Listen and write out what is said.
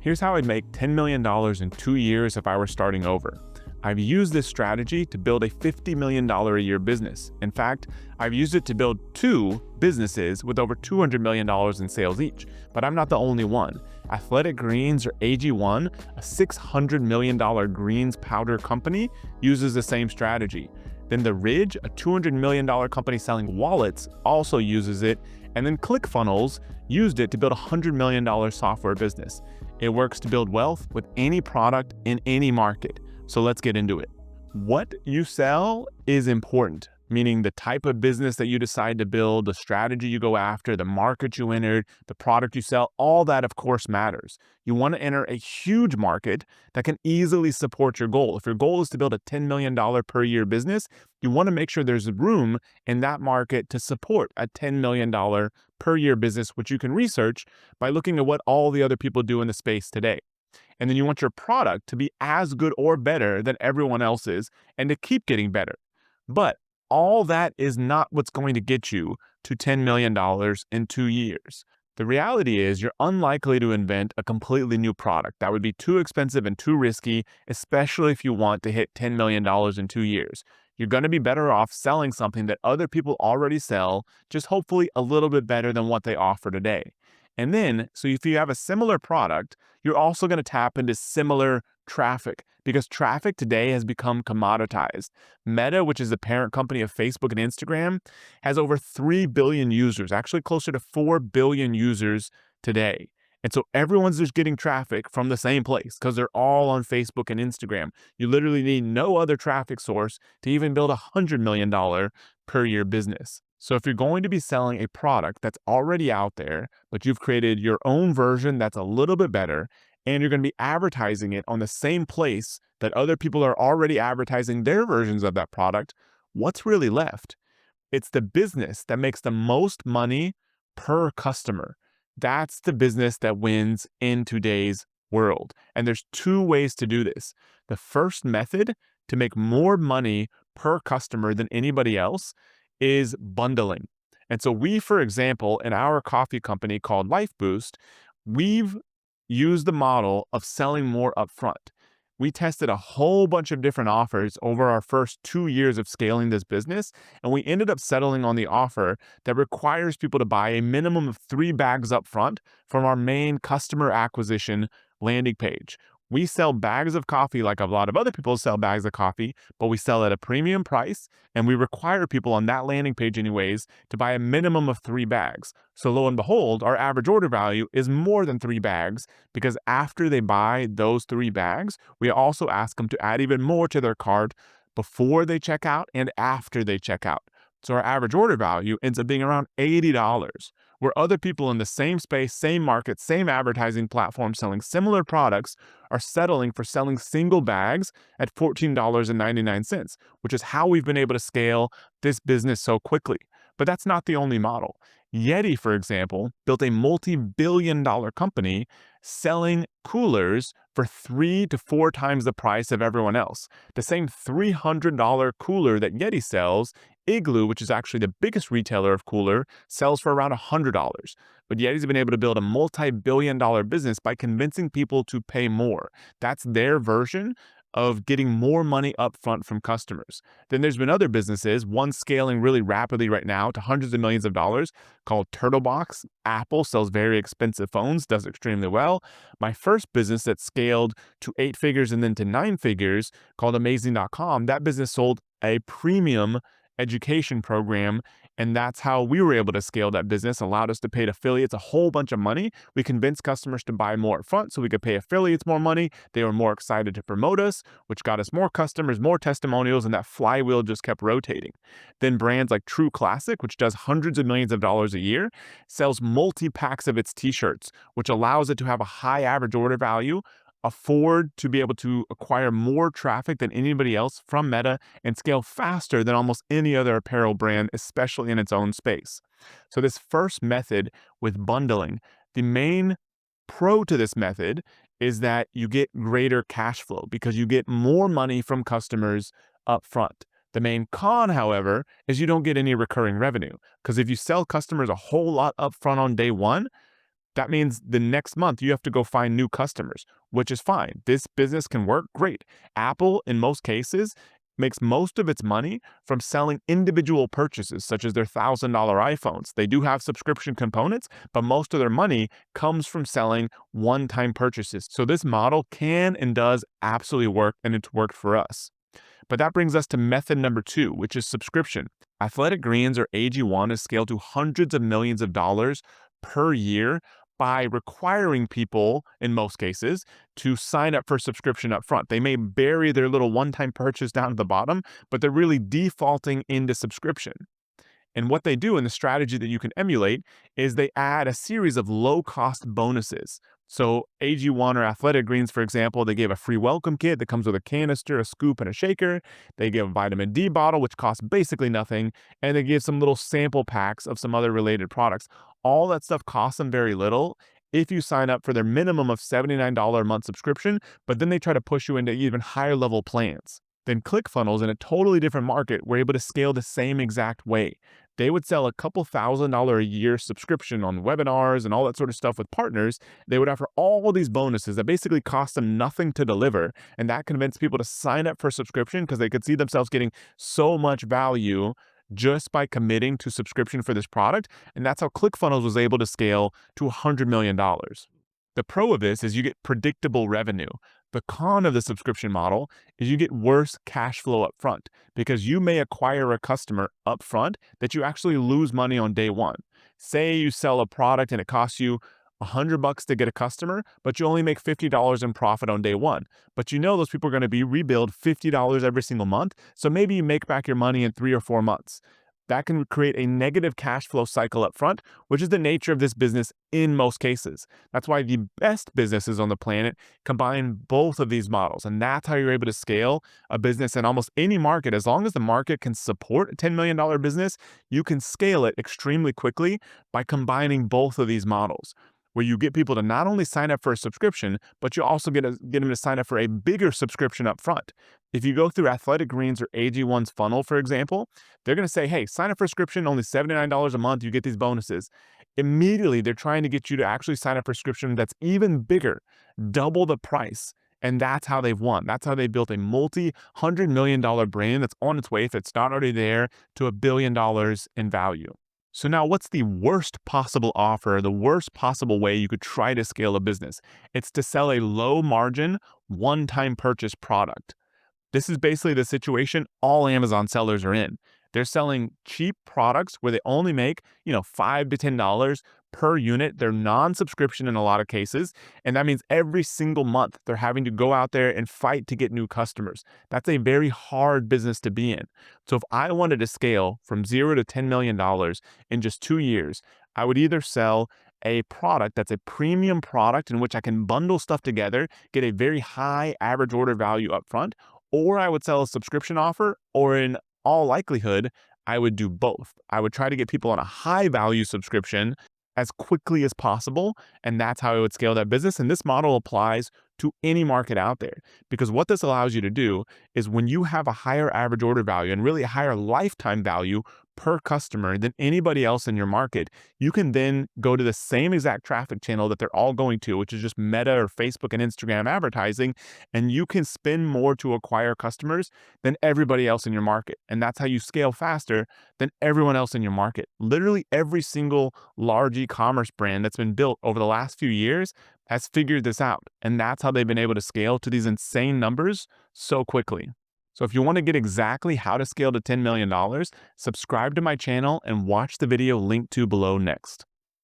Here's how I'd make $10 million in 2 years if I were starting over. I've used this strategy to build a $50 million a year business. In fact, I've used it to build two businesses with over $200 million in sales each. But I'm not the only one. Athletic Greens, or AG1, a $600 million greens powder company, uses the same strategy. Then The Ridge, a $200 million company selling wallets, also uses it. And then ClickFunnels used it to build a $100 million software business. It works to build wealth with any product in any market. So let's get into it. What you sell is important, meaning the type of business that you decide to build, the strategy you go after, the market you entered, the product you sell, all that of course matters. You want to enter a huge market that can easily support your goal. If your goal is to build a $10 million per year business, you want to make sure there's room in that market to support a $10 million per year business, which you can research by looking at what all the other people do in the space today. And then you want your product to be as good or better than everyone else's and to keep getting better. But all that is not what's going to get you to $10 million in 2 years. The reality is you're unlikely to invent a completely new product. That would be too expensive and too risky, especially if you want to hit $10 million in 2 years. You're going to be better off selling something that other people already sell, just hopefully a little bit better than what they offer today. And then, so if you have a similar product, you're also going to tap into similar traffic because traffic today has become commoditized. Meta, which is the parent company of Facebook and Instagram, has over 3 billion users, actually closer to 4 billion users today. And so everyone's just getting traffic from the same place because they're all on Facebook and Instagram. You literally need no other traffic source to even build a $100 million per year business. So if you're going to be selling a product that's already out there, but you've created your own version that's a little bit better, and you're going to be advertising it on the same place that other people are already advertising their versions of that product, what's really left? It's the business that makes the most money per customer. That's the business that wins in today's world. And there's two ways to do this. The first method to make more money per customer than anybody else is bundling. And so we, for example, in our coffee company called Life Boost, we've used the model of selling more upfront. We tested a whole bunch of different offers over our first 2 years of scaling this business, and we ended up settling on the offer that requires people to buy a minimum of 3 bags up front from our main customer acquisition landing page. We sell bags of coffee like a lot of other people sell bags of coffee, but we sell at a premium price, and we require people on that landing page anyways to buy a minimum of 3 bags. So lo and behold, our average order value is more than 3 bags because after they buy those 3 bags, we also ask them to add even more to their cart before they check out and after they check out. So our average order value ends up being around $80, where other people in the same space, same market, same advertising platform selling similar products are settling for selling single bags at $14.99, which is how we've been able to scale this business so quickly. But that's not the only model. Yeti, for example, built a multi-billion-dollar company selling coolers for 3 to 4 times the price of everyone else. The same $300 cooler that Yeti sells, Igloo, which is actually the biggest retailer of cooler, sells for around $100. But Yeti's been able to build a multi-billion-dollar business by convincing people to pay more. That's their version of getting more money upfront from customers. Then there's been other businesses, one scaling really rapidly right now to hundreds of millions of dollars called Turtlebox. Apple sells very expensive phones, does extremely well. My first business that scaled to 8 figures and then to 9 figures called Amazing.com, that business sold a premium education program, and that's how we were able to scale that business. Allowed us to pay affiliates a whole bunch of money. We convinced customers to buy more upfront so we could pay affiliates more money. They were more excited to promote us, which got us more customers, more testimonials, and that flywheel just kept rotating. Then brands like True Classic, which does hundreds of millions of dollars a year, sells multi-packs of its t-shirts, which allows it to have a high average order value, afford to be able to acquire more traffic than anybody else from Meta, and scale faster than almost any other apparel brand, especially in its own space. So this first method with bundling, the main pro to this method is that you get greater cash flow because you get more money from customers up front. The main con, however, is you don't get any recurring revenue because if you sell customers a whole lot upfront on day one, That means the next month you have to go find new customers, which is fine. This business can work great. Apple, in most cases, makes most of its money from selling individual purchases, such as their $1,000 iPhones. They do have subscription components, but most of their money comes from selling one-time purchases. So this model can and does absolutely work, and it's worked for us. But that brings us to method number 2, which is subscription. Athletic Greens, or AG1, is scaled to hundreds of millions of dollars per year by requiring people, in most cases, to sign up for subscription up front. They may bury their little one-time purchase down at the bottom, but they're really defaulting into subscription. And what they do in the strategy that you can emulate is they add a series of low-cost bonuses. So AG1 or Athletic Greens, for example, they give a free welcome kit that comes with a canister, a scoop, and a shaker. They give a vitamin D bottle, which costs basically nothing. And they give some little sample packs of some other related products. All that stuff costs them very little if you sign up for their minimum of $79 a month subscription, but then they try to push you into even higher level plans. Then ClickFunnels, in a totally different market, were able to scale the same exact way. They would sell a couple $1,000 a year subscription on webinars and all that sort of stuff with partners. They would offer all these bonuses that basically cost them nothing to deliver. And that convinced people to sign up for subscription because they could see themselves getting so much value just by committing to subscription for this product. And that's how ClickFunnels was able to scale to $100 million. The pro of this is you get predictable revenue. The con of the subscription model is you get worse cash flow up front because you may acquire a customer up front that you actually lose money on day one. Say you sell a product and it costs you $100 to get a customer, but you only make $50 in profit on day one. But you know those people are going to be rebilled $50 every single month. So maybe you make back your money in 3 or 4 months. That can create a negative cash flow cycle up front, which is the nature of this business in most cases. That's why the best businesses on the planet combine both of these models. And that's how you're able to scale a business in almost any market. As long as the market can support a $10 million business, you can scale it extremely quickly by combining both of these models, where you get people to not only sign up for a subscription, but you also get them to sign up for a bigger subscription up front. If you go through Athletic Greens or AG1's funnel, for example, they're going to say, hey, sign up for a subscription, only $79 a month, you get these bonuses. Immediately, they're trying to get you to actually sign up for a subscription that's even bigger, double the price. And that's how they've won. That's how they built a multi-$100 million brand that's on its way, if it's not already there, to $1 billion in value. So now what's the worst possible offer, the worst possible way you could try to scale a business? It's to sell a low margin, one-time purchase product. This is basically the situation all Amazon sellers are in. They're selling cheap products where they only make, $5 to $10 per unit. They're non-subscription in a lot of cases. And that means every single month they're having to go out there and fight to get new customers. That's a very hard business to be in. So if I wanted to scale from $0 to $10 million in just 2 years, I would either sell a product that's a premium product in which I can bundle stuff together, get a very high average order value up front, or I would sell a subscription offer, or in all likelihood, I would do both. I would try to get people on a high value subscription as quickly as possible. And that's how I would scale that business. And this model applies to any market out there, because what this allows you to do is when you have a higher average order value and really a higher lifetime value per customer than anybody else in your market, you can then go to the same exact traffic channel that they're all going to, which is just Meta or Facebook and Instagram advertising, and you can spend more to acquire customers than everybody else in your market. And that's how you scale faster than everyone else in your market. Literally every single large e-commerce brand that's been built over the last few years has figured this out. And that's how they've been able to scale to these insane numbers so quickly. So if you want to get exactly how to scale to $10 million, subscribe to my channel and watch the video linked to below next.